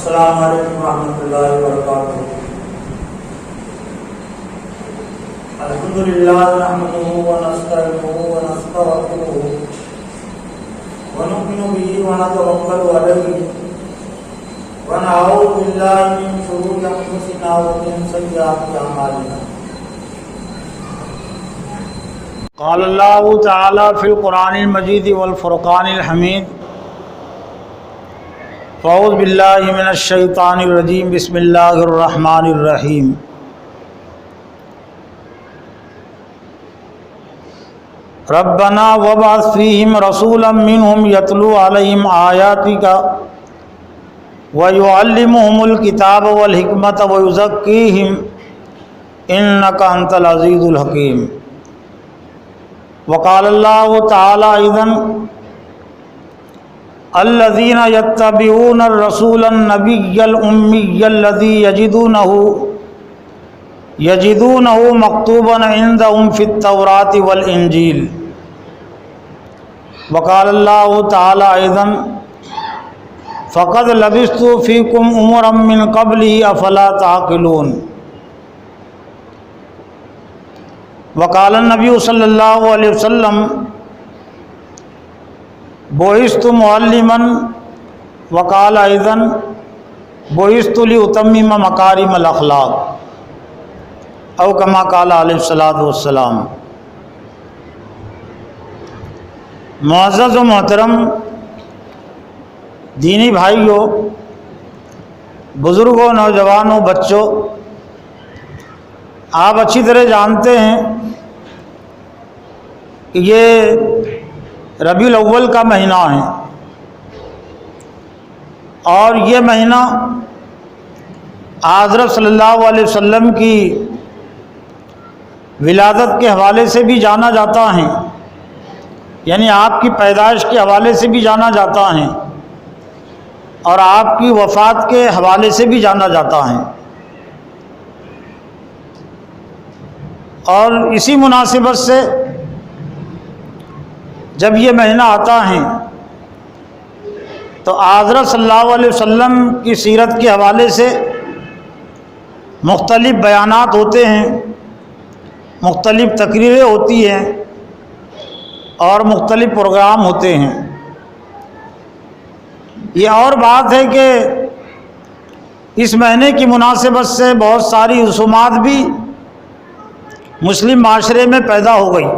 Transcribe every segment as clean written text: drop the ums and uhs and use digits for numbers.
السلام علیکم ورحمۃ اللہ وبرکاتہ۔ الحمدللہ نحمدہ ونستعینہ ونستغفرہ ونؤمن بہ ونتوکل علیہ ونعوذ باللہ من شرور انفسنا ومن سیئات اعمالنا۔ قال اللہ تعالی فی القرآن المجید والفرقان الحمید۔ اعوذ باللہ من الشیطان الرجیم، بسم اللہ الرحمن الرحیم۔ ربنا وابعث فیہم رسولا منہم یتلو علیہم آیاتک ویعلمہم الکتاب والحکمت ویزکیہم انک انت العزیز الحکیم۔ وقال اللہ تعالی ایضا الذین یتبعون الرسول النبی الامی الذی یجدونہ مکتوبا عندہم فی التوراۃ والانجیل۔ وقال اللہ تعالی ایضا فقد لبثت فیکم امرا من قبلہ افلا تعقلون۔ وقال النبی صلی اللہ علیہ وسلم بعثت معلما وقال ایضا بعثت لاتمم مکارم الاخلاق، او کما قال علیہ الصلوۃ والسلام۔ معزز و محترم دینی بھائیوں، بزرگوں، نوجوانوں، بچوں، آپ اچھی طرح جانتے ہیں کہ یہ ربیع الاول کا مہینہ ہے، اور یہ مہینہ حضرت صلی اللہ علیہ وسلم کی ولادت کے حوالے سے بھی جانا جاتا ہے، یعنی آپ کی پیدائش کے حوالے سے بھی جانا جاتا ہے، اور آپ کی وفات کے حوالے سے بھی جانا جاتا ہے۔ اور اسی مناسبت سے جب یہ مہینہ آتا ہے تو حضرت صلی اللہ علیہ وسلم کی سیرت کے حوالے سے مختلف بیانات ہوتے ہیں، مختلف تقریریں ہوتی ہیں، اور مختلف پروگرام ہوتے ہیں۔ یہ اور بات ہے کہ اس مہینے کی مناسبت سے بہت ساری رسومات بھی مسلم معاشرے میں پیدا ہو گئی،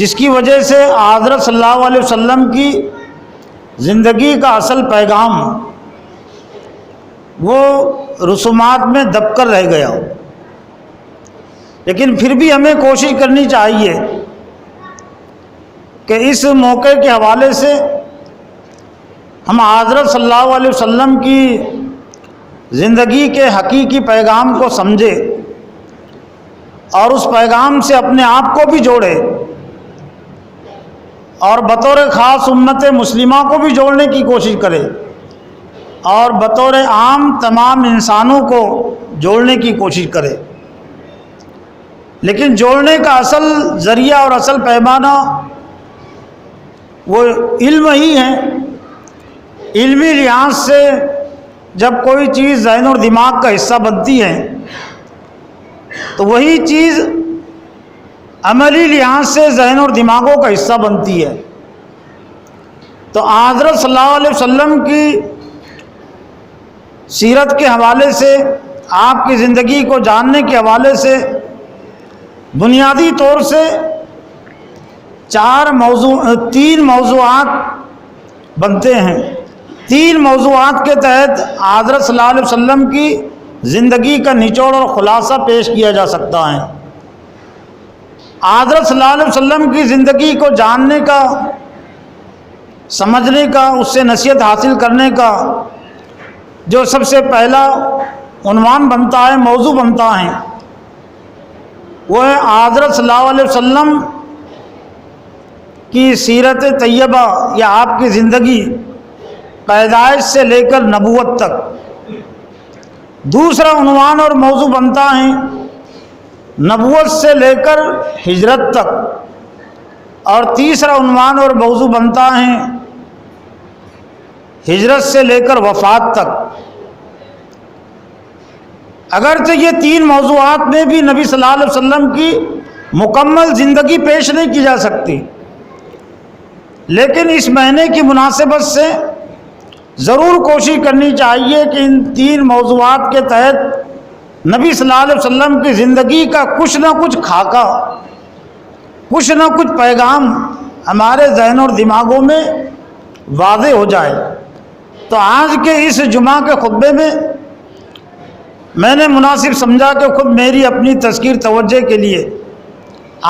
جس کی وجہ سے حضرت صلی اللہ علیہ وسلم کی زندگی کا اصل پیغام وہ رسومات میں دب کر رہ گیا۔ لیکن پھر بھی ہمیں کوشش کرنی چاہیے کہ اس موقع کے حوالے سے ہم حضرت صلی اللہ علیہ وسلم کی زندگی کے حقیقی پیغام کو سمجھیں، اور اس پیغام سے اپنے آپ کو بھی جوڑے، اور بطور خاص امت مسلمہ کو بھی جوڑنے کی کوشش کرے، اور بطور عام تمام انسانوں کو جوڑنے کی کوشش کرے۔ لیکن جوڑنے کا اصل ذریعہ اور اصل پیمانہ وہ علم ہی ہے۔ علمی لحاظ سے جب کوئی چیز ذہن اور دماغ کا حصہ بنتی ہے تو وہی چیز عملی لحاظ سے ذہن اور دماغوں کا حصہ بنتی ہے۔ تو حضرت صلی اللہ علیہ وسلم کی سیرت کے حوالے سے، آپ کی زندگی کو جاننے کے حوالے سے بنیادی طور سے تین موضوعات بنتے ہیں۔ تین موضوعات کے تحت حضرت صلی اللہ علیہ وسلم کی زندگی کا نچوڑ اور خلاصہ پیش کیا جا سکتا ہے۔ حضرت صلی اللہ علیہ وسلم کی زندگی کو جاننے کا، سمجھنے کا، اس سے نصیحت حاصل کرنے کا جو سب سے پہلا عنوان بنتا ہے، موضوع بنتا ہے، وہ ہے حضرت صلی اللہ علیہ وسلم کی سیرت طیبہ، یا آپ کی زندگی پیدائش سے لے کر نبوت تک۔ دوسرا عنوان اور موضوع بنتا ہے نبوت سے لے کر ہجرت تک، اور تیسرا عنوان اور موضوع بنتا ہے ہجرت سے لے کر وفات تک، اگرچہ یہ 3 موضوعات میں بھی نبی صلی اللہ علیہ وسلم کی مکمل زندگی پیش نہیں کی جا سکتی، لیکن اس مہینے کی مناسبت سے ضرور کوشش کرنی چاہیے کہ ان 3 موضوعات کے تحت نبی صلی اللہ علیہ وسلم کی زندگی کا کچھ نہ کچھ خاکہ، کچھ نہ کچھ پیغام ہمارے ذہن اور دماغوں میں واضح ہو جائے۔ تو آج کے اس جمعہ کے خطبے میں نے مناسب سمجھا کہ خود میری اپنی تذکیر توجہ کے لیے،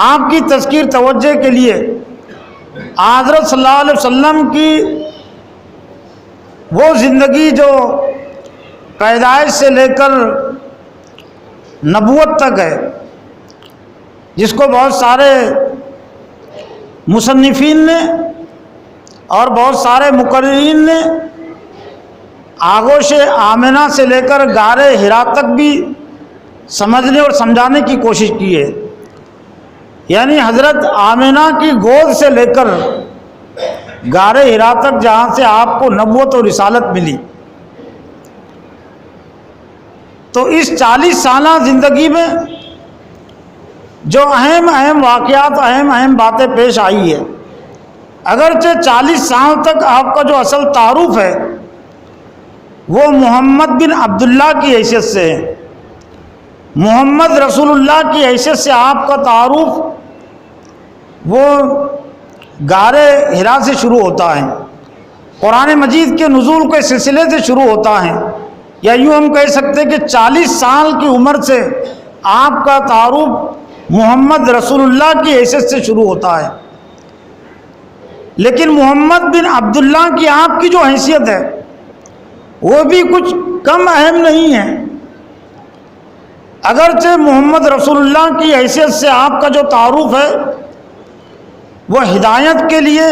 آپ کی تذکیر توجہ کے لیے حضرت صلی اللہ علیہ وسلم کی وہ زندگی جو پیدائش سے لے کر نبوت تک ہے، جس کو بہت سارے مصنفین نے اور بہت سارے مقررین نے آغوش آمنہ سے لے کر غار حرا تک بھی سمجھنے اور سمجھانے کی کوشش کی ہے، یعنی حضرت آمنہ کی گود سے لے کر غار حرا تک، جہاں سے آپ کو نبوت اور رسالت ملی۔ تو اس 40 سالہ زندگی میں جو اہم واقعات، اہم باتیں پیش آئی ہے، اگرچہ 40 سال تک آپ کا جو اصل تعارف ہے وہ محمد بن عبداللہ کی حیثیت سے ہے، محمد رسول اللہ کی حیثیت سے آپ کا تعارف وہ غار حرا سے شروع ہوتا ہے، قرآن مجید کے نزول کے سلسلے سے شروع ہوتا ہے، یا یوں ہم کہہ سکتے ہیں کہ 40 سال کی عمر سے آپ کا تعارف محمد رسول اللہ کی حیثیت سے شروع ہوتا ہے۔ لیکن محمد بن عبداللہ کی آپ کی جو حیثیت ہے وہ بھی کچھ کم اہم نہیں ہے، اگرچہ محمد رسول اللہ کی حیثیت سے آپ کا جو تعارف ہے وہ ہدایت کے لیے،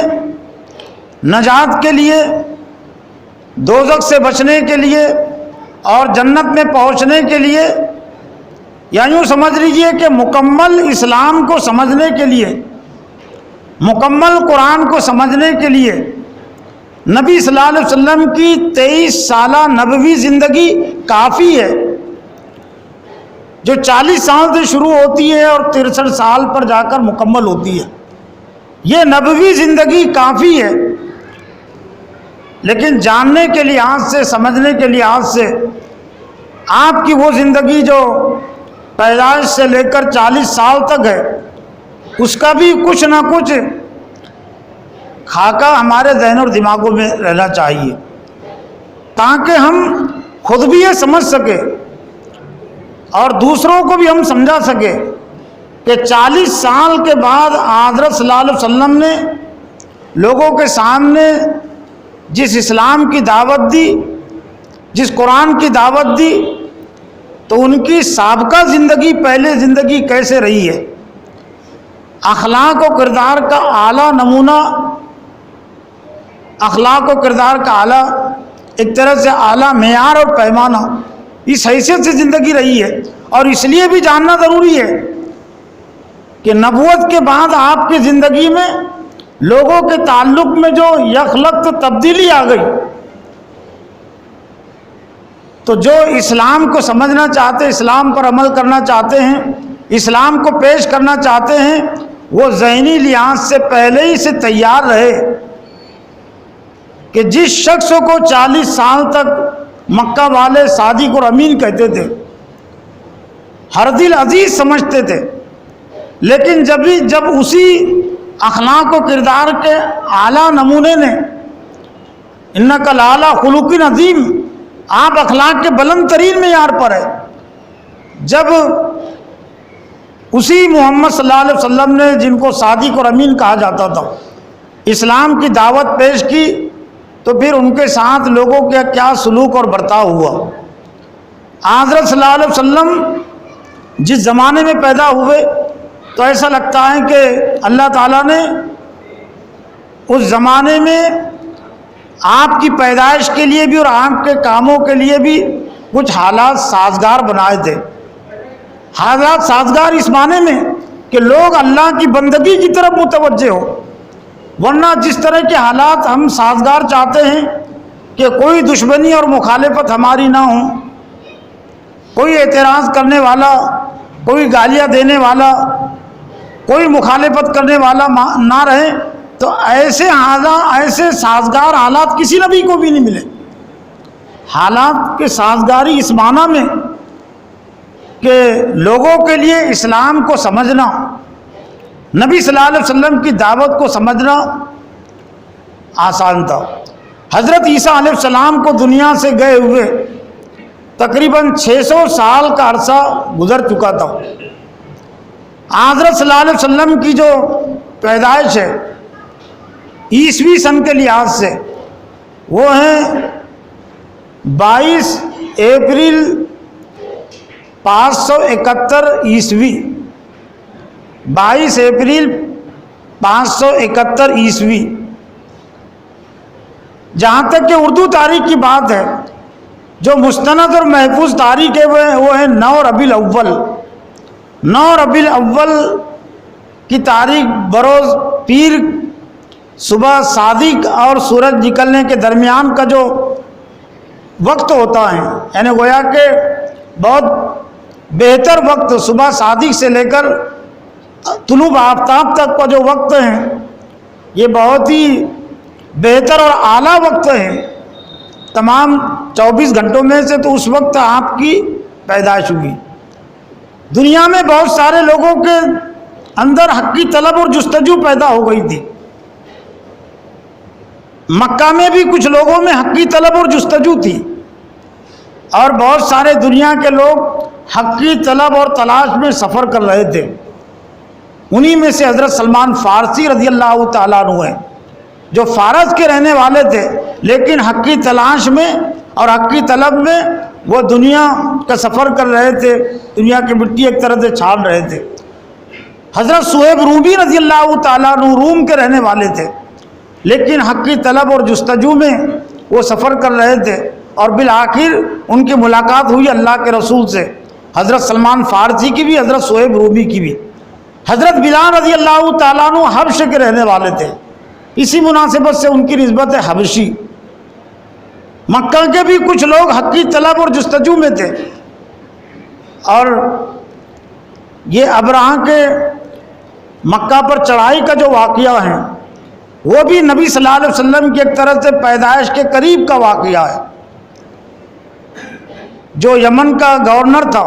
نجات کے لیے، دوزخ سے بچنے کے لیے اور جنت میں پہنچنے کے لیے، یا یوں سمجھ لیجئے کہ مکمل اسلام کو سمجھنے کے لیے، مکمل قرآن کو سمجھنے کے لیے نبی صلی اللہ علیہ وسلم کی 23 سالہ نبوی زندگی کافی ہے، جو 40 سال سے شروع ہوتی ہے اور 63 سال پر جا کر مکمل ہوتی ہے۔ یہ نبوی زندگی کافی ہے، لیکن جاننے کے لحاظ سے، سمجھنے کے لحاظ سے آپ کی وہ زندگی جو پیدائش سے لے کر 40 سال تک ہے، اس کا بھی کچھ نہ کچھ خاکہ ہمارے ذہن اور دماغوں میں رہنا چاہیے، تاکہ ہم خود بھی یہ سمجھ سکیں اور دوسروں کو بھی ہم سمجھا سکیں کہ 40 سال کے بعد حضرت صلی اللہ علیہ وسلم نے لوگوں کے سامنے جس اسلام کی دعوت دی، جس قرآن کی دعوت دی، تو ان کی سابقہ زندگی، پہلے زندگی کیسے رہی ہے، اخلاق و کردار کا اعلیٰ نمونہ، اخلاق و کردار کا اعلیٰ، ایک طرح سے اعلیٰ معیار اور پیمانہ، اس حیثیت سے زندگی رہی ہے۔ اور اس لیے بھی جاننا ضروری ہے کہ نبوت کے بعد آپ کی زندگی میں لوگوں کے تعلق میں جو یکلخت تبدیلی آ گئی، تو جو اسلام کو سمجھنا چاہتے، اسلام پر عمل کرنا چاہتے ہیں، اسلام کو پیش کرنا چاہتے ہیں، وہ ذہنی لحاظ سے پہلے ہی سے تیار رہے کہ جس شخص کو 40 سال تک مکہ والے صادق اور امین کہتے تھے، ہر دل عزیز سمجھتے تھے، لیکن جب اسی اخلاق و کردار کے اعلیٰ نمونے نے، انک لعلی خلق عظیم، آپ اخلاق کے بلند ترین معیار پر ہے، جب اسی محمد صلی اللہ علیہ وسلم نے، جن کو صادق اور امین کہا جاتا تھا، اسلام کی دعوت پیش کی، تو پھر ان کے ساتھ لوگوں کا کیا سلوک اور برتاؤ ہوا۔ حضرت صلی اللہ علیہ وسلم جس زمانے میں پیدا ہوئے، تو ایسا لگتا ہے کہ اللہ تعالیٰ نے اس زمانے میں آپ کی پیدائش کے لیے بھی اور آپ کے کاموں کے لیے بھی کچھ حالات سازگار بنائے تھے۔ حالات سازگار اس معنی میں کہ لوگ اللہ کی بندگی کی طرف متوجہ ہو، ورنہ جس طرح کے حالات ہم سازگار چاہتے ہیں کہ کوئی دشمنی اور مخالفت ہماری نہ ہو، کوئی اعتراض کرنے والا، کوئی گالیاں دینے والا، کوئی مخالفت کرنے والا نہ رہے، تو ایسے سازگار حالات کسی نبی کو بھی نہیں ملے۔ حالات کے سازگاری اس معنی میں کہ لوگوں کے لیے اسلام کو سمجھنا، نبی صلی اللہ علیہ وسلم کی دعوت کو سمجھنا آسان تھا۔ حضرت عیسیٰ علیہ السلام کو دنیا سے گئے ہوئے تقریباً 600 سال کا عرصہ گزر چکا تھا۔ حضرت صلی اللہ علیہ وسلم کی جو پیدائش ہے عیسوی سن کے لحاظ سے وہ ہیں 22 اپریل 571 عیسوی، 22 اپریل 571 عیسوی۔ جہاں تک کہ اردو تاریخ کی بات ہے، جو مستند اور محفوظ تاریخ ہے وہ ہے 9 ربیع الاول۔ 9 ربیع الاول کی تاریخ بروز پیر صبح صادق اور سورج نکلنے کے درمیان کا جو وقت ہوتا ہے، یعنی گویا کہ بہت بہتر وقت صبح صادق سے لے کر طلوع آفتاب تک کا جو وقت ہے یہ بہت ہی بہتر اور اعلیٰ وقت ہے تمام 24 گھنٹوں میں سے۔ تو اس وقت آپ کی پیدائش ہوئی۔ دنیا میں بہت سارے لوگوں کے اندر حق کی طلب اور جستجو پیدا ہو گئی تھی۔ مکہ میں بھی کچھ لوگوں میں حق کی طلب اور جستجو تھی، اور بہت سارے دنیا کے لوگ حق کی طلب اور تلاش میں سفر کر رہے تھے۔ انہی میں سے حضرت سلمان فارسی رضی اللہ تعالیٰ عنہ ہیں، جو فارس کے رہنے والے تھے لیکن حق کی تلاش میں اور حق کی طلب میں وہ دنیا کا سفر کر رہے تھے، دنیا کی مٹی ایک طرح سے چھان رہے تھے۔ حضرت صہیب رومی رضی اللہ تعالیٰ عنہ روم کے رہنے والے تھے لیکن حق کی طلب اور جستجو میں وہ سفر کر رہے تھے، اور بالآخر ان کی ملاقات ہوئی اللہ کے رسول سے، حضرت سلمان فارسی کی بھی، حضرت صہیب رومی کی بھی۔ حضرت بلال رضی اللہ تعالیٰ عنہ حبش کے رہنے والے تھے، اسی مناسبت سے ان کی نسبت ہے حبشی۔ مکہ کے بھی کچھ لوگ حق کی طلب اور جستجو میں تھے، اور یہ ابرہہ کے مکہ پر چڑھائی کا جو واقعہ ہے وہ بھی نبی صلی اللہ علیہ وسلم کی ایک طرح سے پیدائش کے قریب کا واقعہ ہے۔ جو یمن کا گورنر تھا،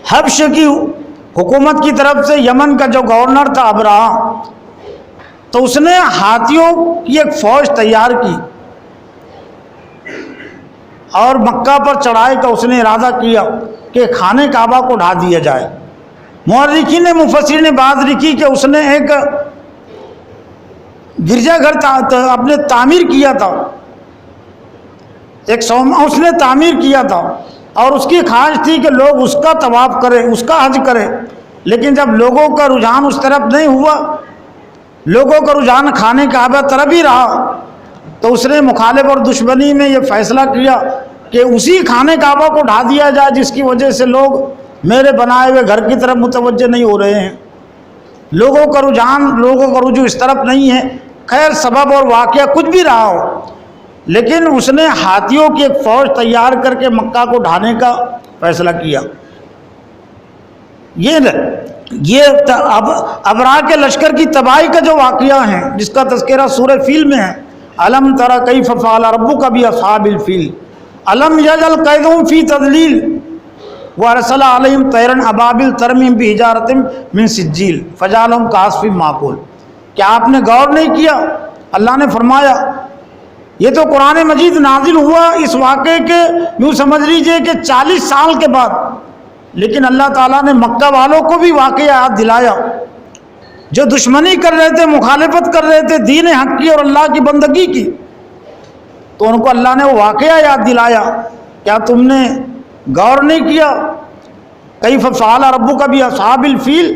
حبش کی حکومت کی طرف سے یمن کا جو گورنر تھا ابرہہ، تو اس نے ہاتھیوں کی ایک فوج تیار کی اور مکہ پر چڑھائی کا اس نے ارادہ کیا کہ خانہ کعبہ کو ڈھا دیا جائے۔ مورخین نے مفسرین نے بات لکھی کہ اس نے ایک گرجا گھر اپنے تعمیر کیا تھا، اس نے تعمیر کیا تھا، اور اس کی خواہش تھی کہ لوگ اس کا طواف کریں، اس کا حج کریں۔ لیکن جب لوگوں کا رجحان اس طرف نہیں ہوا، لوگوں کا رجحان خانہ کعبہ طرف ہی رہا، تو اس نے مخالف اور دشمنی میں یہ فیصلہ کیا کہ اسی خانہ کعبہ کو ڈھا دیا جائے، جس کی وجہ سے لوگ میرے بنائے ہوئے گھر کی طرف متوجہ نہیں ہو رہے ہیں، لوگوں کا رجحان، لوگوں کا رجوع اس طرف نہیں ہے۔ خیر سبب اور واقعہ کچھ بھی رہا ہو، لیکن اس نے ہاتھیوں کی ایک فوج تیار کر کے مکہ کو ڈھانے کا فیصلہ کیا۔ یہ ابرہہ کے لشکر کی تباہی کا جو واقعہ ہے، جس کا تذکرہ سورہ فیل میں ہے، الم تر کیف فعل ربک باصحاب الفیل الم یجعل کیدہم فی تضلیل وارسل علیہم طیرا ابابیل ترمیہم بحجارۃ من سجیل فجعلہم کعصف مأکول۔ کیا آپ نے غور نہیں کیا؟ اللہ نے فرمایا، یہ تو قرآن مجید نازل ہوا اس واقعے کے یوں سمجھ لیجئے کہ 40 سال کے بعد، لیکن اللہ تعالیٰ نے مکہ والوں کو بھی واقعہ یاد دلایا، جو دشمنی کر رہے تھے، مخالفت کر رہے تھے دین حق کی اور اللہ کی بندگی کی، تو ان کو اللہ نے وہ واقعہ یاد دلایا۔ کیا تم نے غور نہیں کیا کیف فعل ربک باصحاب الفیل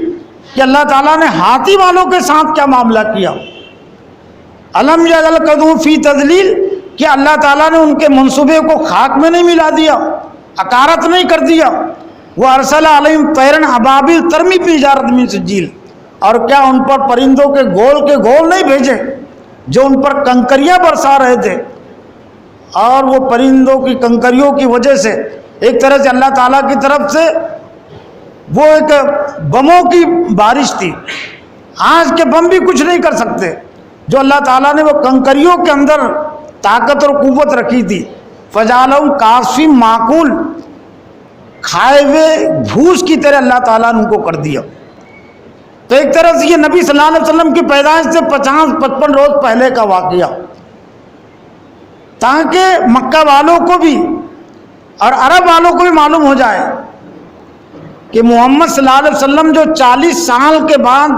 کہ اللہ تعالیٰ نے ہاتھی والوں کے ساتھ کیا معاملہ کیا؟ الم یجعل کیدہم فی تضلیل، کہ اللہ تعالیٰ نے ان کے منصوبے کو خاک میں نہیں ملا دیا، اکارت نہیں کر دیا۔ وارسل علیہم طیرا ابابیل ترمیہم بحجارۃ من سجیل، اور کیا ان پر پرندوں کے گول نہیں بھیجے جو ان پر کنکریاں برسا رہے تھے؟ اور وہ پرندوں کی کنکریوں کی وجہ سے ایک طرح سے اللہ تعالیٰ کی طرف سے وہ ایک بموں کی بارش تھی. آج کے بم بھی کچھ نہیں کر سکتے جو اللہ تعالیٰ نے وہ کنکریوں کے اندر طاقت اور قوت رکھی تھی. فجعلہم کعصف معقول، کھائے ہوئے بھوس کی طرح اللہ تعالیٰ نے ان کو کر دیا. تو ایک طرح سے یہ نبی صلی اللہ علیہ وسلم کی پیدائش سے 50-55 روز پہلے کا واقعہ، تاکہ مکہ والوں کو بھی اور عرب والوں کو بھی معلوم ہو جائے کہ محمد صلی اللہ علیہ وسلم جو 40 سال کے بعد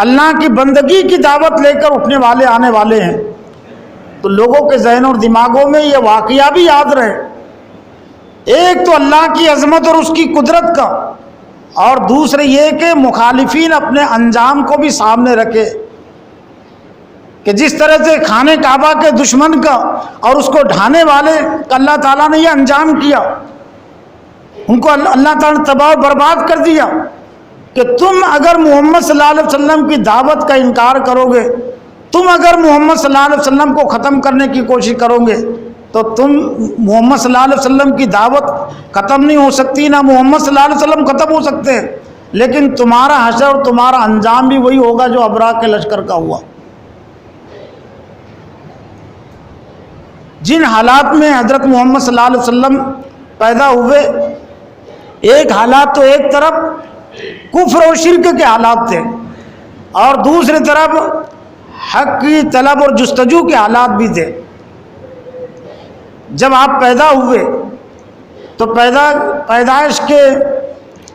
اللہ کی بندگی کی دعوت لے کر اٹھنے والے آنے والے ہیں، تو لوگوں کے ذہن اور دماغوں میں یہ واقعہ بھی یاد رہے. ایک تو اللہ کی عظمت اور اس کی قدرت کا، اور دوسرے یہ کہ مخالفین اپنے انجام کو بھی سامنے رکھے کہ جس طرح سے خانہ کعبہ کے دشمن کا اور اس کو ڈھانے والے کا اللہ تعالیٰ نے یہ انجام کیا، ان کو اللہ تعالیٰ نے تباہ و برباد کر دیا کہ تم اگر محمد صلی اللہ علیہ وسلم کی دعوت کا انکار کرو گے، تم اگر محمد صلی اللہ علیہ وسلم کو ختم کرنے کی کوشش کرو گے تو تم محمد صلی اللہ علیہ وسلم کی دعوت ختم نہیں ہو سکتی، نہ محمد صلی اللہ علیہ وسلم ختم ہو سکتے ہیں، لیکن تمہارا حشر اور تمہارا انجام بھی وہی ہوگا جو ابرا کے لشکر کا ہوا. جن حالات میں حضرت محمد صلی اللہ علیہ وسلم پیدا ہوئے، ایک حالات تو ایک طرف کفر و شرک کے حالات تھے، اور دوسری طرف حق کی طلب اور جستجو کے حالات بھی تھے. جب آپ پیدا ہوئے تو پیدائش کے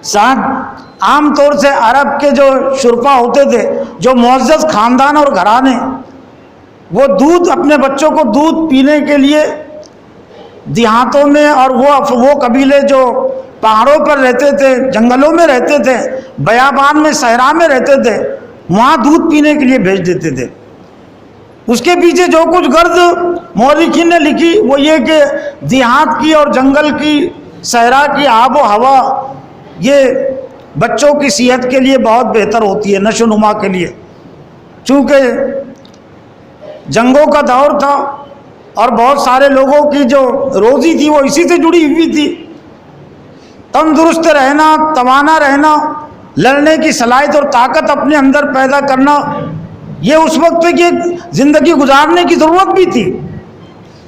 ساتھ عام طور سے عرب کے جو شرفا ہوتے تھے، جو معزز خاندان اور گھرانے، وہ دودھ اپنے بچوں کو دودھ پینے کے لیے دیہاتوں میں، اور وہ قبیلے جو پہاڑوں پر رہتے تھے، جنگلوں میں رہتے تھے، بیابان میں، صحرا میں رہتے تھے، وہاں دودھ پینے کے لیے بھیج دیتے تھے. اس کے پیچھے جو کچھ غرض مورخین نے لکھی وہ یہ کہ دیہات کی اور جنگل کی، صحرا کی آب و ہوا یہ بچوں کی صحت کے لیے بہت بہتر ہوتی ہے، نشو و نما کے لیے. چونکہ جنگوں کا دور تھا اور بہت سارے لوگوں کی جو روزی تھی وہ اسی سے جڑی ہوئی تھی. تندرست رہنا، توانا رہنا، لڑنے کی صلاحیت اور طاقت اپنے اندر پیدا کرنا، یہ اس وقت کی زندگی گزارنے کی ضرورت بھی تھی،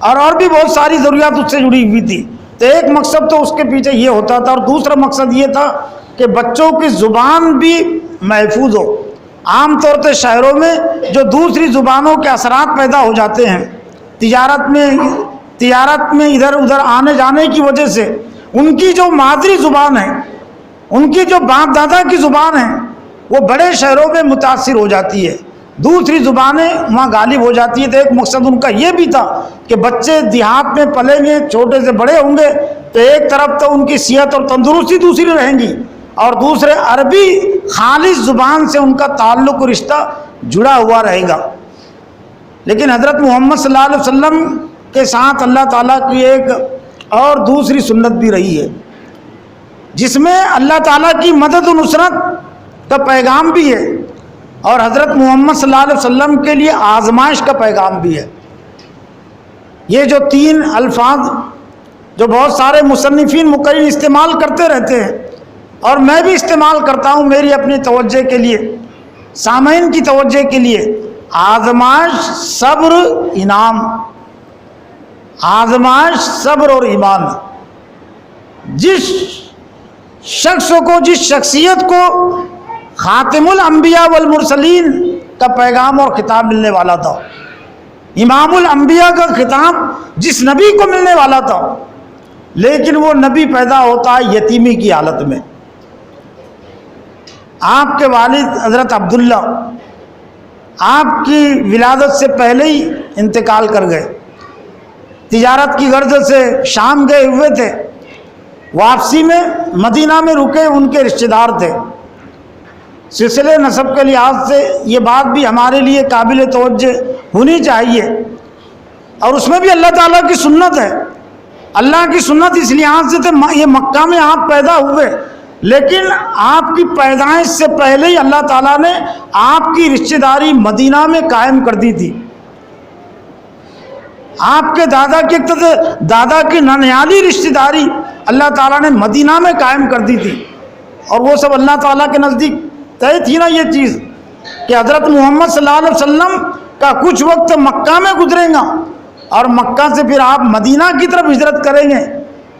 اور بھی بہت ساری ضروریات اس سے جڑی ہوئی تھی. تو ایک مقصد تو اس کے پیچھے یہ ہوتا تھا، اور دوسرا مقصد یہ تھا کہ بچوں کی زبان بھی محفوظ ہو. عام طور سے شہروں میں جو دوسری زبانوں کے اثرات پیدا ہو جاتے ہیں، تجارت میں ادھر ادھر آنے جانے کی وجہ سے ان کی جو مادری زبان ہے، ان کی جو باپ دادا کی زبان ہے، وہ بڑے شہروں میں متاثر ہو جاتی ہے، دوسری زبانیں وہاں غالب ہو جاتی ہیں. تو ایک مقصد ان کا یہ بھی تھا کہ بچے دیہات میں پلیں گے، چھوٹے سے بڑے ہوں گے، تو ایک طرف تو ان کی صحت اور تندرستی دوسری رہیں گی، اور دوسرے عربی خالص زبان سے ان کا تعلق و رشتہ جڑا ہوا رہے گا. لیکن حضرت محمد صلی اللہ علیہ وسلم کے ساتھ اللہ تعالیٰ کی ایک اور دوسری سنت بھی رہی ہے، جس میں اللہ تعالیٰ کی مدد و نصرت کا پیغام بھی ہے، اور حضرت محمد صلی اللہ علیہ وسلم کے لیے آزمائش کا پیغام بھی ہے. یہ جو 3 الفاظ جو بہت سارے مصنفین مقررین استعمال کرتے رہتے ہیں، اور میں بھی استعمال کرتا ہوں میری اپنی توجہ کے لیے، سامعین کی توجہ کے لیے: آزمائش، صبر، انعام. آزمائش، صبر اور ایمان. جس شخص کو، جس شخصیت کو خاتم الانبیاء والمرسلین کا پیغام اور خطاب ملنے والا تھا، امام الانبیاء کا خطاب جس نبی کو ملنے والا تھا، لیکن وہ نبی پیدا ہوتا ہے یتیمی کی حالت میں. آپ کے والد حضرت عبداللہ آپ کی ولادت سے پہلے ہی انتقال کر گئے. تجارت کی غرض سے شام گئے ہوئے تھے، واپسی میں مدینہ میں رکے ان کے رشتہ دار تھے. سلسلے نسب کے لحاظ سے یہ بات بھی ہمارے لیے قابل توجہ ہونی چاہیے، اور اس میں بھی اللہ تعالیٰ کی سنت ہے. اللہ کی سنت اس لحاظ سے تھے، یہ مکہ میں آپ پیدا ہوئے، لیکن آپ کی پیدائش سے پہلے ہی اللہ تعالیٰ نے آپ کی رشتہ داری مدینہ میں قائم کر دی تھی. آپ کے دادا کی دادا کی ننیالی رشتہ داری اللہ تعالیٰ نے مدینہ میں قائم کر دی تھی، اور وہ سب اللہ تعالیٰ کے نزدیک طے تھی نا یہ چیز کہ حضرت محمد صلی اللہ علیہ وسلم کا کچھ وقت مکہ میں گزرے گا اور مکہ سے پھر آپ مدینہ کی طرف ہجرت کریں گے،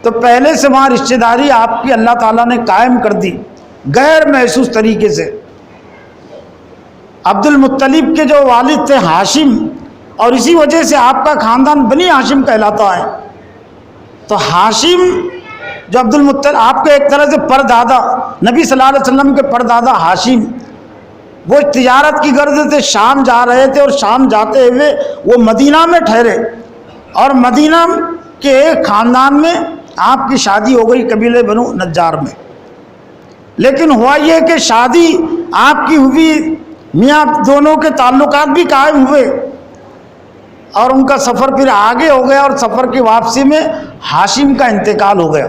تو پہلے سے وہاں رشتہ داری آپ کی اللہ تعالیٰ نے قائم کر دی غیر محسوس طریقے سے۔ عبد المطلب کے جو والد تھے ہاشم، اور اسی وجہ سے آپ کا خاندان بنی ہاشم کہلاتا ہے۔ تو ہاشم جو عبد المطلب آپ کے ایک طرح سے پردادا، نبی صلی اللہ علیہ وسلم کے پردادا ہاشم، وہ تجارت کی غرض سے شام جا رہے تھے، اور شام جاتے ہوئے وہ مدینہ میں ٹھہرے، اور مدینہ کے ایک خاندان میں آپ کی شادی ہو گئی قبیلے بنو نجار میں۔ لیکن ہوا یہ کہ شادی آپ کی ہوئی، میاں دونوں کے تعلقات بھی قائم ہوئے، اور ان کا سفر پھر آگے ہو گیا، اور سفر کی واپسی میں ہاشم کا انتقال ہو گیا،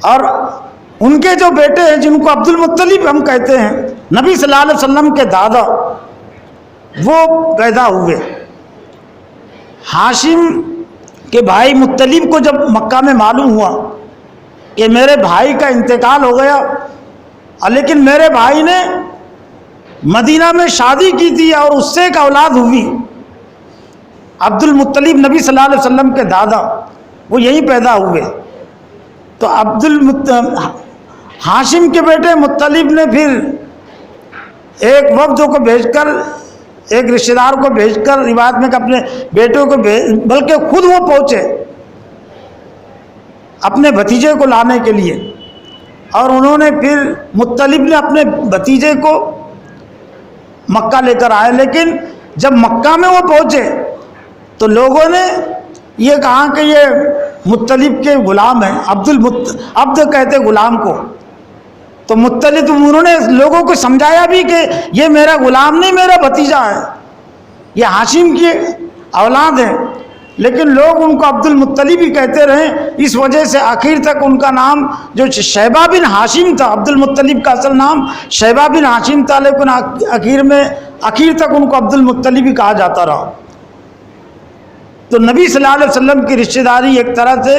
اور ان کے جو بیٹے ہیں جن کو عبد المطلب ہم کہتے ہیں، نبی صلی اللہ علیہ وسلم کے دادا، وہ پیدا ہوئے۔ ہاشم کے بھائی مطلب کو جب مکہ میں معلوم ہوا کہ میرے بھائی کا انتقال ہو گیا، لیکن میرے بھائی نے مدینہ میں شادی کی تھی اور اس سے ایک اولاد ہوئی، عبد المطلب نبی صلی اللہ علیہ وسلم کے دادا، وہ یہیں پیدا ہوئے، تو ہاشم کے بیٹے مطلب نے پھر ایک وفد کو بھیج کر، ایک رشتہ دار کو بھیج کر، روایت میں کہ اپنے بیٹوں کو بلکہ خود وہ پہنچے اپنے بھتیجے کو لانے کے لیے، اور انہوں نے پھر مطلب نے اپنے بھتیجے کو مکہ لے کر آئے۔ لیکن جب مکہ میں وہ پہنچے تو لوگوں نے یہ کہا کہ یہ مطلب کے غلام ہیں، عبد کہتے غلام کو، تو مطلب انہوں نے لوگوں کو سمجھایا بھی کہ یہ میرا غلام نہیں، میرا بھتیجا ہے، یہ ہاشم کی اولاد ہے، لیکن لوگ ان کو عبد المطلب ہی کہتے رہے۔ اس وجہ سے آخر تک ان کا نام جو شیبہ بن ہاشم تھا، عبد المطلب کا اصل نام شیبہ بن ہاشم تھا، لیکن آخر تک ان کو عبد المطلب ہی کہا جاتا رہا۔ تو نبی صلی اللہ علیہ وسلم کی رشتہ داری ایک طرح سے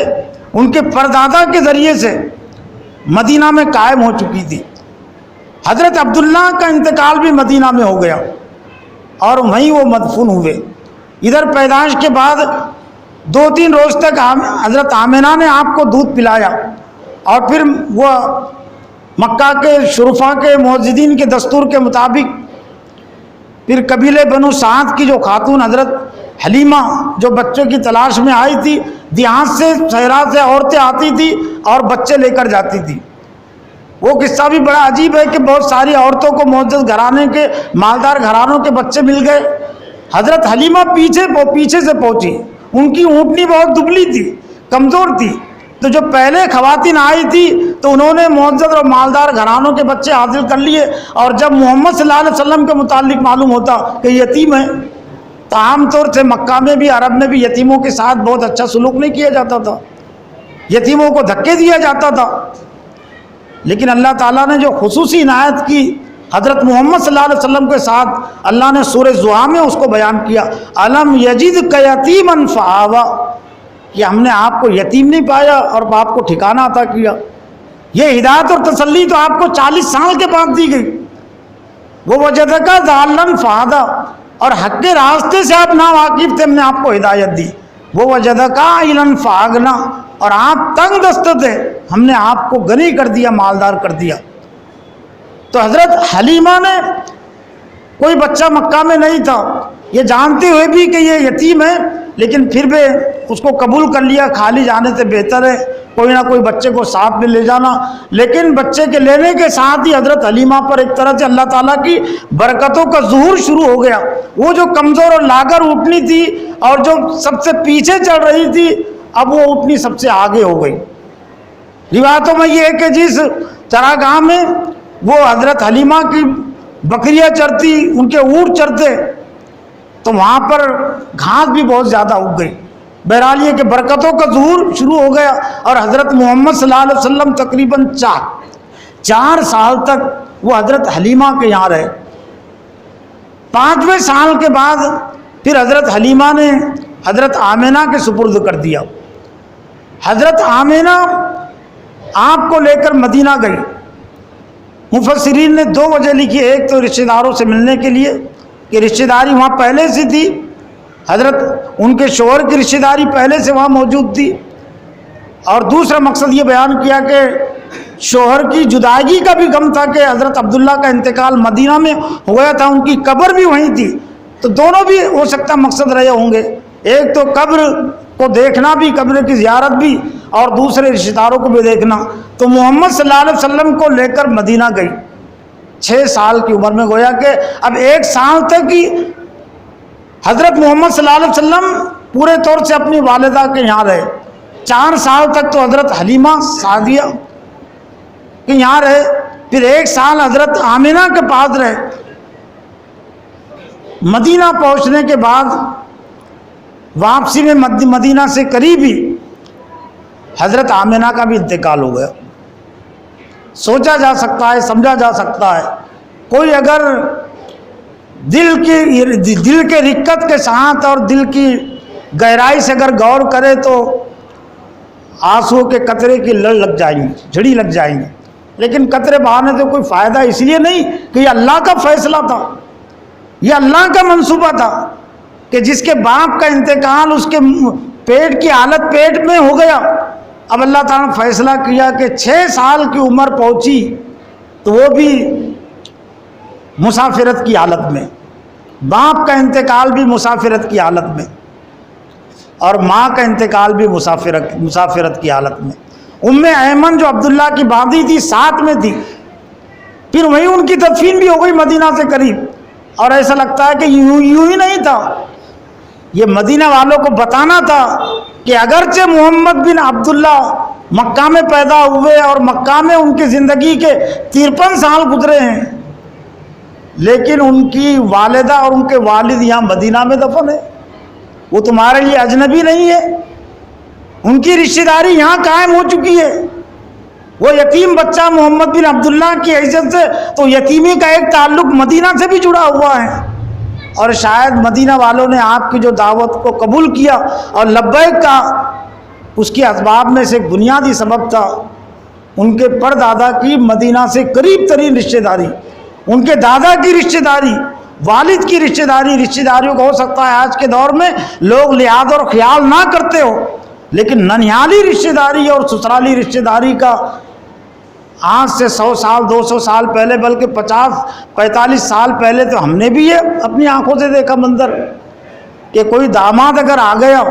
ان کے پردادا کے ذریعے سے مدینہ میں قائم ہو چکی تھی۔ حضرت عبداللہ کا انتقال بھی مدینہ میں ہو گیا، اور وہیں وہ مدفون ہوئے۔ ادھر پیدائش کے بعد 2-3 روز تک حضرت آمنہ نے آپ کو دودھ پلایا، اور پھر وہ مکہ کے شرفاء کے معززین کے دستور کے مطابق پھر قبیلے بنو سعد کی جو خاتون حضرت حلیمہ جو بچوں کی تلاش میں آئی تھی، دیہات سے صحرا سے عورتیں آتی تھی اور بچے لے کر جاتی تھی۔ وہ قصہ بھی بڑا عجیب ہے کہ بہت ساری عورتوں کو معزز گھرانے کے، مالدار گھرانوں کے بچے مل گئے۔ حضرت حلیمہ پیچھے سے پہنچی، ان کی اونٹنی بہت دبلی تھی، کمزور تھی، تو جو پہلے خواتین آئی تھی تو انہوں نے معزز اور مالدار گھرانوں کے بچے حاصل کر لیے، اور جب محمد صلی اللہ علیہ وسلم کے متعلق معلوم ہوتا کہ یتیم ہے، تو عام طور سے مکہ میں بھی، عرب میں بھی یتیموں کے ساتھ بہت اچھا سلوک نہیں کیا جاتا تھا، یتیموں کو دھکے دیا جاتا تھا۔ لیکن اللہ تعالیٰ نے جو خصوصی عنایت کی حضرت محمد صلی اللہ علیہ وسلم کے ساتھ، اللہ نے سورہ زحا میں اس کو بیان کیا، الم یجدک یتیما فآویٰ، کہ ہم نے آپ کو یتیم نہیں پایا اور آپ کو ٹھکانہ عطا کیا۔ یہ ہدایت اور تسلی تو آپ کو 40 سال کے بعد دی گئی۔ وہ وجدک ضالا فہدیٰ، اور حق کے راستے سے آپ ناواقف تھے، ہم نے آپ کو ہدایت دی۔ وہ وجدک عائلا فاغنیٰ، اور آپ تنگ دست تھے، ہم نے آپ کو غنی کر دیا، مالدار کر دیا۔ تو حضرت حلیمہ نے، کوئی بچہ مکہ میں نہیں تھا، یہ جانتے ہوئے بھی کہ یہ یتیم ہے، لیکن پھر بھی اس کو قبول کر لیا، خالی جانے سے بہتر ہے کوئی نہ کوئی بچے کو ساتھ میں لے جانا۔ لیکن بچے کے لینے کے ساتھ ہی حضرت حلیمہ پر ایک طرح سے اللہ تعالیٰ کی برکتوں کا ظہور شروع ہو گیا۔ وہ جو کمزور اور لاغر اونٹنی تھی اور جو سب سے پیچھے چڑھ رہی تھی، اب وہ اونٹنی سب سے آگے ہو گئی۔ روایتوں میں یہ ہے کہ جس چراگاہ میں وہ حضرت حلیمہ کی بکریاں چرتی، ان کے اونٹ چرتے، تو وہاں پر گھاس بھی بہت زیادہ اگ گئی۔ بہرحال یہ کہ برکتوں کا ظہور شروع ہو گیا، اور حضرت محمد صلی اللہ علیہ وسلم تقریباً 4 سال تک وہ حضرت حلیمہ کے یہاں رہے۔ 5ویں سال کے بعد پھر حضرت حلیمہ نے حضرت آمنہ کے سپرد کر دیا. حضرت آمنہ آپ کو لے کر مدینہ گئی. مفسرین نے 2 وجہ لکھی. ایک تو رشتہ داروں سے ملنے کے لیے کہ رشتہ داری وہاں پہلے سے تھی، حضرت ان کے شوہر کی رشتہ داری پہلے سے وہاں موجود تھی، اور دوسرا مقصد یہ بیان کیا کہ شوہر کی جدائی کا بھی غم تھا کہ حضرت عبداللہ کا انتقال مدینہ میں ہو گیا تھا، ان کی قبر بھی وہیں تھی. تو دونوں بھی ہو سکتا مقصد رہے ہوں گے، ایک تو قبر کو دیکھنا بھی، قبر کی زیارت بھی، اور دوسرے رشتہ داروں کو بھی دیکھنا. تو محمد صلی اللہ علیہ وسلم کو لے کر مدینہ گئی 6 سال کی عمر میں. گویا کہ اب 1 سال تک ہی حضرت محمد صلی اللہ علیہ وسلم پورے طور سے اپنی والدہ کے یہاں رہے. 4 سال تک تو حضرت حلیمہ سعدیہ کے یہاں رہے. پھر 1 سال حضرت آمنہ کے پاس رہے. مدینہ پہنچنے کے بعد واپسی میں مدینہ سے قریب ہی حضرت آمنہ کا بھی انتقال ہو گیا. سوچا جا سکتا ہے، سمجھا جا سکتا ہے، کوئی اگر دل کے رقت کے ساتھ اور دل کی گہرائی سے اگر غور کرے تو آنسو کے قطرے کی لڑ لگ جائیں گی، جھڑی لگ جائیں گی. لیکن قطرے بہانے سے کوئی فائدہ اس لیے نہیں کہ یہ اللہ کا فیصلہ تھا، یہ اللہ کا منصوبہ تھا کہ جس کے باپ کا انتقال اس کے پیٹ کی حالت پیٹ میں ہو گیا. اب اللہ تعالیٰ نے فیصلہ کیا کہ 6 سال کی عمر پہنچی تو وہ بھی مسافرت کی حالت میں، باپ کا انتقال بھی مسافرت کی حالت میں، اور ماں کا انتقال بھی مسافرت کی حالت میں. ایمن جو عبداللہ کی بادی تھی ساتھ میں تھی. پھر وہیں ان کی تدفین بھی ہو گئی مدینہ سے قریب. اور ایسا لگتا ہے کہ یوں ہی نہیں تھا، یہ مدینہ والوں کو بتانا تھا کہ اگرچہ محمد بن عبداللہ مکہ میں پیدا ہوئے اور مکہ میں ان کی زندگی کے 53 سال گزرے ہیں، لیکن ان کی والدہ اور ان کے والد یہاں مدینہ میں دفن ہے. وہ تمہارے لیے اجنبی نہیں ہے، ان کی رشتہ داری یہاں قائم ہو چکی ہے. وہ یتیم بچہ محمد بن عبداللہ کی حیثیت سے تو یتیمی کا ایک تعلق مدینہ سے بھی جڑا ہوا ہے. اور شاید مدینہ والوں نے آپ کی جو دعوت کو قبول کیا اور لبیک کا، اس کے اسباب میں سے ایک بنیادی سبب تھا ان کے پردادا کی مدینہ سے قریب ترین رشتہ داری، ان کے دادا کی رشتہ داری، والد کی رشتہ داریوں کو ہو سکتا ہے آج کے دور میں لوگ لحاظ اور خیال نہ کرتے ہو، لیکن ننیالی رشتہ داری اور سسرالی رشتہ داری کا آج سے 100 سال 200 سال پہلے بلکہ 50-45 سال پہلے تو ہم نے بھی یہ اپنی آنکھوں سے دیکھا منظر کہ کوئی داماد اگر آ گیا،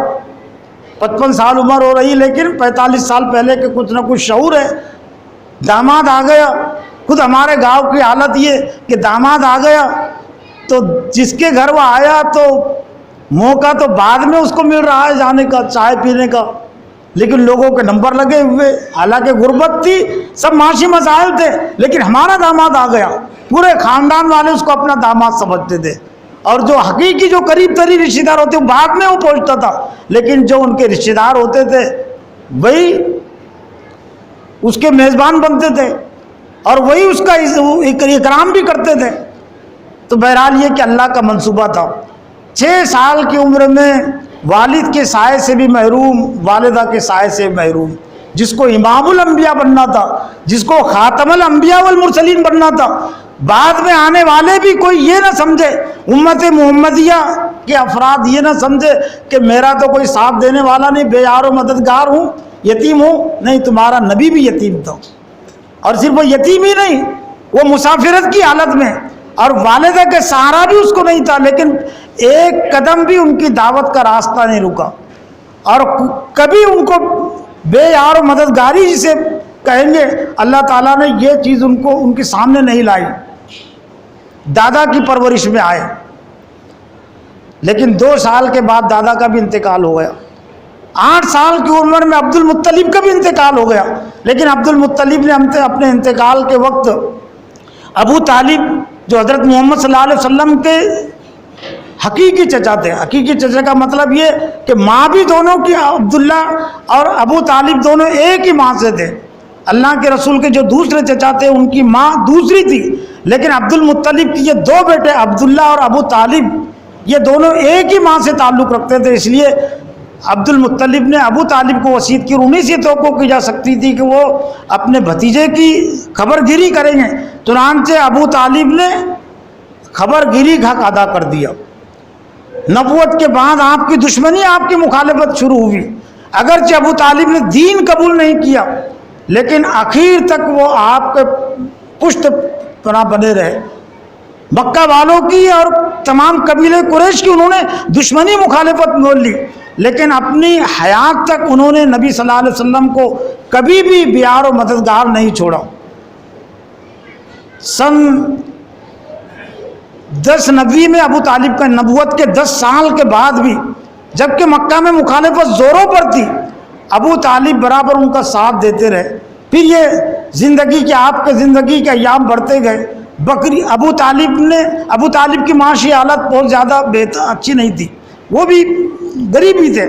55 سال عمر ہو رہی لیکن 45 سال پہلے کے کچھ نہ کچھ شعور ہے. داماد آ گیا، خود ہمارے گاؤں کی حالت یہ کہ داماد آ گیا تو جس کے گھر وہ آیا تو موقع تو بعد میں اس کو مل رہا ہے جانے کا، چائے پینے کا، لیکن لوگوں کے نمبر لگے ہوئے، حالانکہ غربت تھی، سب معاشی مسائل تھے، لیکن ہمارا داماد آ گیا، پورے خاندان والے اس کو اپنا داماد سمجھتے تھے. اور جو حقیقی جو قریب ترین رشتہ دار ہوتے ہیں بعد میں وہ پہنچتا تھا، لیکن جو ان کے رشتہ دار ہوتے تھے وہی اس کے میزبان بنتے تھے اور وہی اس کا اکرام بھی کرتے تھے. تو بہرحال یہ کہ اللہ کا منصوبہ تھا. 6 سال کی عمر میں والد کے سائے سے بھی محروم، والدہ کے سائے سے محروم، جس کو امام الانبیاء بننا تھا، جس کو خاتم الانبیاء والمرسلین بننا تھا، بعد میں آنے والے بھی کوئی یہ نہ سمجھے، امت محمدیہ کے افراد یہ نہ سمجھے کہ میرا تو کوئی ساتھ دینے والا نہیں، بے یار و مددگار ہوں، یتیم ہوں. نہیں، تمہارا نبی بھی یتیم تھا، اور صرف وہ یتیم ہی نہیں، وہ مسافرت کی حالت میں، اور والدہ کے سہارا بھی اس کو نہیں تھا، لیکن ایک قدم بھی ان کی دعوت کا راستہ نہیں رکا. اور کبھی ان کو بے یار و مددگاری جسے کہیں گے، اللہ تعالیٰ نے یہ چیز ان کے سامنے نہیں لائی. دادا کی پرورش میں آئے، لیکن 2 سال کے بعد دادا کا بھی انتقال ہو گیا. 8 سال کی عمر میں عبد المطلب کا بھی انتقال ہو گیا، لیکن عبد المطلب نے اپنے انتقال کے وقت ابو طالب جو حضرت محمد صلی اللہ علیہ وسلم کے حقیقی چچا تھے، حقیقی چچا کا مطلب یہ کہ ماں بھی دونوں کی، عبداللہ اور ابو طالب دونوں ایک ہی ماں سے تھے. اللہ کے رسول کے جو دوسرے چچا تھے ان کی ماں دوسری تھی، لیکن عبد المطلب کی یہ 2 بیٹے عبداللہ اور ابو طالب یہ دونوں ایک ہی ماں سے تعلق رکھتے تھے، اس لیے عبد المطلب نے ابو طالب کو وصیت کی، اور انہیں سے توقع کی جا سکتی تھی کہ وہ اپنے بھتیجے کی خبر گیری کریں گے، چنانچہ ابو طالب نے خبر گیری کا حق ادا کر دیا۔ نبوت کے بعد آپ کی دشمنی، آپ کی مخالفت شروع ہوئی، اگرچہ ابو طالب نے دین قبول نہیں کیا لیکن آخر تک وہ آپ کے پشت پناہ بنے رہے۔ مکہ والوں کی اور تمام قبیلے قریش کی انہوں نے دشمنی مخالفت مول لی، لیکن اپنی حیات تک انہوں نے نبی صلی اللہ علیہ وسلم کو کبھی بھی بیار و مددگار نہیں چھوڑا۔ سن 1090 میں ابو طالب کا نبوت کے 10 سال کے بعد بھی جبکہ مکہ میں مخالفت زوروں پر تھی، ابو طالب برابر ان کا ساتھ دیتے رہے۔ پھر یہ زندگی کے آپ کے زندگی کے ایام بڑھتے گئے۔ ابو طالب کی معاشی حالت بہت زیادہ اچھی نہیں تھی، وہ بھی غریب ہی تھے،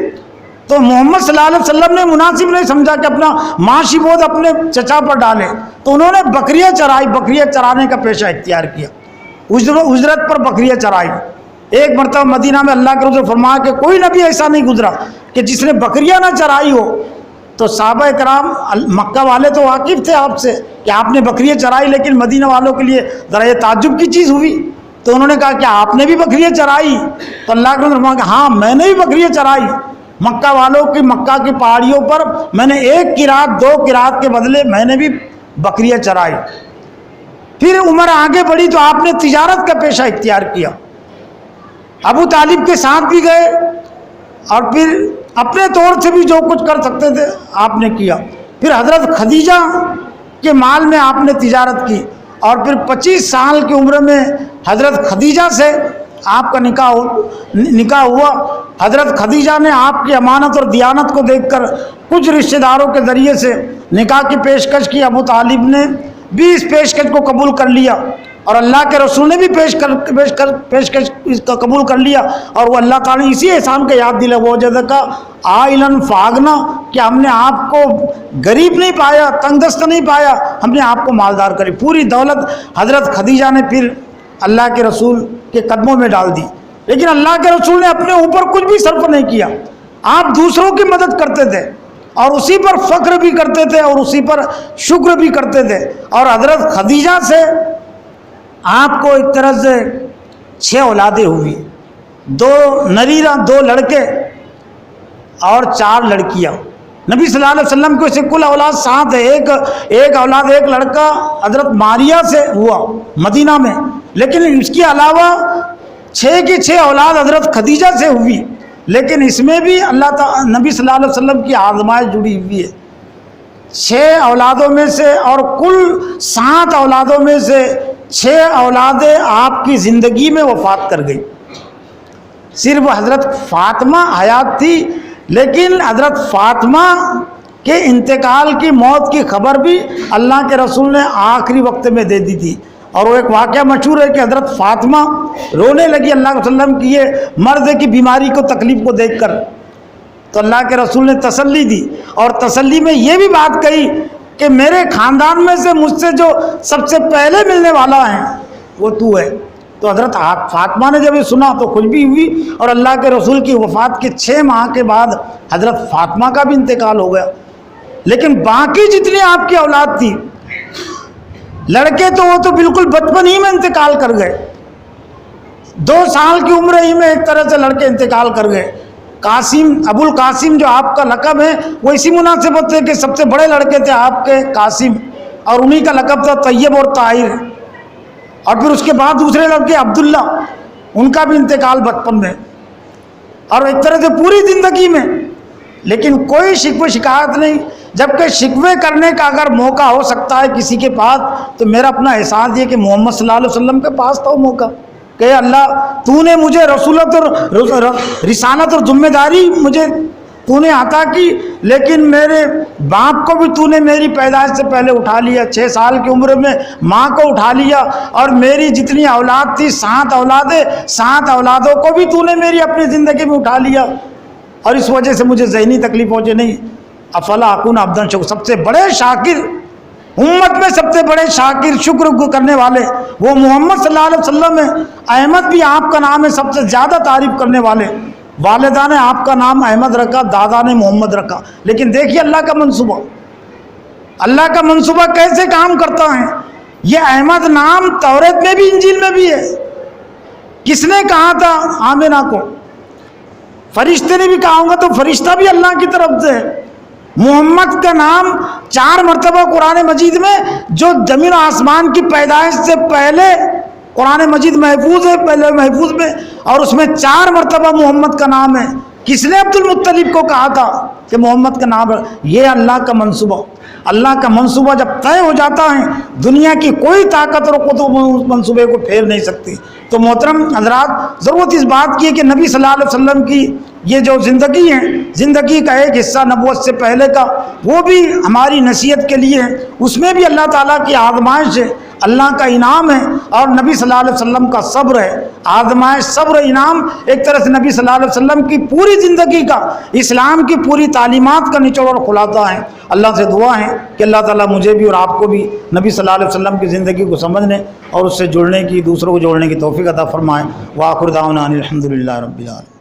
تو محمد صلی اللہ علیہ وسلم نے مناسب نہیں سمجھا کہ اپنا معاشی بوجھ اپنے چچا پر ڈالے، تو انہوں نے بکریاں چرائی، بکریاں چرانے کا پیشہ اختیار کیا، اجرت پر بکریاں چرائی۔ ایک مرتبہ مدینہ میں اللہ کے رسول فرمایا کہ کوئی نبی ایسا نہیں گزرا کہ جس نے بکریاں نہ چرائی ہو، تو صحابہ کرام مکہ والے تو واقف تھے آپ سے کہ آپ نے بکریاں چرائی، لیکن مدینہ والوں کے لیے ذرا یہ تعجب کی چیز ہوئی، تو انہوں نے کہا کہ آپ نے بھی بکریاں چرائی؟ تو اللہ کے رسول فرمایا کہ ہاں میں نے بھی بکریاں چرائی، مکہ والوں کی مکہ کی پہاڑیوں پر میں نے 1 قرات 2 قرات کے بدلے میں نے بھی بکریاں چرائی۔ پھر عمر آگے بڑھی تو آپ نے تجارت کا پیشہ اختیار کیا، ابو طالب کے ساتھ بھی گئے اور پھر اپنے طور سے بھی جو کچھ کر سکتے تھے آپ نے کیا۔ پھر حضرت خدیجہ کے مال میں آپ نے تجارت کی، اور پھر 25 سال کی عمر میں حضرت خدیجہ سے آپ کا نکاح ہوا۔ حضرت خدیجہ نے آپ کی امانت اور دیانت کو دیکھ کر کچھ رشتہ داروں کے ذریعے سے نکاح کی پیشکش کی، ابو طالب نے بھی اس پیشکش کو قبول کر لیا، اور اللہ کے رسول نے بھی پیشکش اس کا قبول کر لیا، اور وہ اللہ تعالیٰ نے اسی احسان کا یاد دلا، وہ جدکا عائلن فاغنا، کہ ہم نے آپ کو غریب نہیں پایا، تنگ دست نہیں پایا، ہم نے آپ کو مالدار کری۔ پوری دولت حضرت خدیجہ نے پھر اللہ کے رسول کے قدموں میں ڈال دی، لیکن اللہ کے رسول نے اپنے اوپر کچھ بھی صرف نہیں کیا، آپ دوسروں کی مدد کرتے تھے اور اسی پر فخر بھی کرتے تھے اور اسی پر شکر بھی کرتے تھے۔ اور حضرت خدیجہ سے آپ کو ایک طرح سے 6 اولادیں ہوئی، 2 نریرہ، 2 لڑکے اور 4 لڑکیاں۔ نبی صلی اللہ علیہ وسلم کو سے کل اولاد 7 ہے، ایک اولاد ایک لڑکا حضرت ماریہ سے ہوا مدینہ میں، لیکن اس کے علاوہ 6 کی 6 اولاد حضرت خدیجہ سے ہوئی، لیکن اس میں بھی اللہ تعالی نبی صلی اللہ علیہ وسلم کی آزمائش جڑی ہوئی ہے۔ 6 اولادوں میں سے اور کل 7 اولادوں میں سے 6 اولادیں آپ کی زندگی میں وفات کر گئی، صرف حضرت فاطمہ حیات تھی، لیکن حضرت فاطمہ کے انتقال کی موت کی خبر بھی اللہ کے رسول نے آخری وقت میں دے دی تھی۔ اور وہ ایک واقعہ مشہور ہے کہ حضرت فاطمہ رونے لگی اللہ کے وسلم کی یہ مرد کی بیماری کو، تکلیف کو دیکھ کر، تو اللہ کے رسول نے تسلی دی، اور تسلی میں یہ بھی بات کہی کہ میرے خاندان میں سے مجھ سے جو سب سے پہلے ملنے والا ہے وہ تو ہے۔ تو حضرت فاطمہ نے جب یہ سنا تو خوش بھی ہوئی، اور اللہ کے رسول کی وفات کے 6 ماہ کے بعد حضرت فاطمہ کا بھی انتقال ہو گیا۔ لیکن باقی جتنی آپ کی اولاد تھی، لڑکے تو وہ تو بالکل بچپن ہی میں انتقال کر گئے، 2 سال کی عمر ہی میں ایک طرح سے لڑکے انتقال کر گئے۔ قاسم، ابو القاسم جو آپ کا لقب ہے وہ اسی مناسبت ہے کہ سب سے بڑے لڑکے تھے آپ کے قاسم، اور انہی کا لقب تھا طیب اور طاہر، اور پھر اس کے بعد دوسرے لڑکے عبداللہ، ان کا بھی انتقال بچپن میں، اور ایک طرح سے پوری زندگی میں، لیکن کوئی شکوہ شکایت نہیں۔ جبکہ شکوے کرنے کا اگر موقع ہو سکتا ہے کسی کے پاس، تو میرا اپنا احساس یہ کہ محمد صلی اللہ علیہ وسلم کے پاس تھا وہ موقع کہ اللہ تو نے مجھے رسولت اور رسالت اور ذمہ داری مجھے تو نے عطا کی، لیکن میرے باپ کو بھی تو نے میری پیدائش سے پہلے اٹھا لیا، 6 سال کی عمر میں ماں کو اٹھا لیا، اور میری جتنی اولاد تھی 7 اولادیں، 7 اولادوں کو بھی تو نے میری اپنی زندگی میں اٹھا لیا، اور اس وجہ سے مجھے ذہنی تکلیف پہنچے نہیں۔ افلا اکون عبدا شکور، سب سے بڑے شاکر امت میں سب سے بڑے شاکر شکر کرنے والے وہ محمد صلی اللہ علیہ وسلم ہیں۔ احمد بھی آپ کا نام ہے، سب سے زیادہ تعریف کرنے والے۔ والدہ نے آپ کا نام احمد رکھا، دادا نے محمد رکھا، لیکن دیکھیے اللہ کا منصوبہ، اللہ کا منصوبہ کیسے کام کرتا ہے۔ یہ احمد نام توریت میں بھی انجیل میں بھی ہے۔ کس نے کہا تھا؟ آمنہ کو۔ فرشتے نے بھی کہا ہوگا تو فرشتہ بھی اللہ کی طرف سے ہے۔ محمد کا نام 4 مرتبہ قرآن مجید میں، جو زمین و آسمان کی پیدائش سے پہلے قرآن مجید محفوظ ہے، پہلے محفوظ میں، اور اس میں 4 مرتبہ محمد کا نام ہے۔ کس نے عبد المطلب کو کہا تھا کہ محمد کا نام ہے؟ یہ اللہ کا منصوبہ۔ اللہ کا منصوبہ جب طے ہو جاتا ہے، دنیا کی کوئی طاقت اور قوت اس منصوبے کو پھیر نہیں سکتی۔ تو محترم حضرات، ضرورت اس بات کی ہے کہ نبی صلی اللہ علیہ وسلم کی یہ جو زندگی ہے، زندگی کا ایک حصہ نبوت سے پہلے کا، وہ بھی ہماری نصیحت کے لیے ہے۔ اس میں بھی اللہ تعالیٰ کی آزمائش ہے، اللہ کا انعام ہے، اور نبی صلی اللہ علیہ وسلم کا صبر ہے۔ آزمائش، صبر، انعام ایک طرح سے نبی صلی اللہ علیہ وسلم کی پوری زندگی کا، اسلام کی پوری تعلیمات کا نچوڑ اور خلاصہ ہے۔ اللہ سے دعا ہے کہ اللہ تعالیٰ مجھے بھی اور آپ کو بھی نبی صلی اللہ علیہ وسلم کی زندگی کو سمجھنے اور اس سے جڑنے کی، دوسروں کو جوڑنے کی توفیق عطا فرمائے۔ وآخر دعوانا ان الحمد للہ رب العالمین۔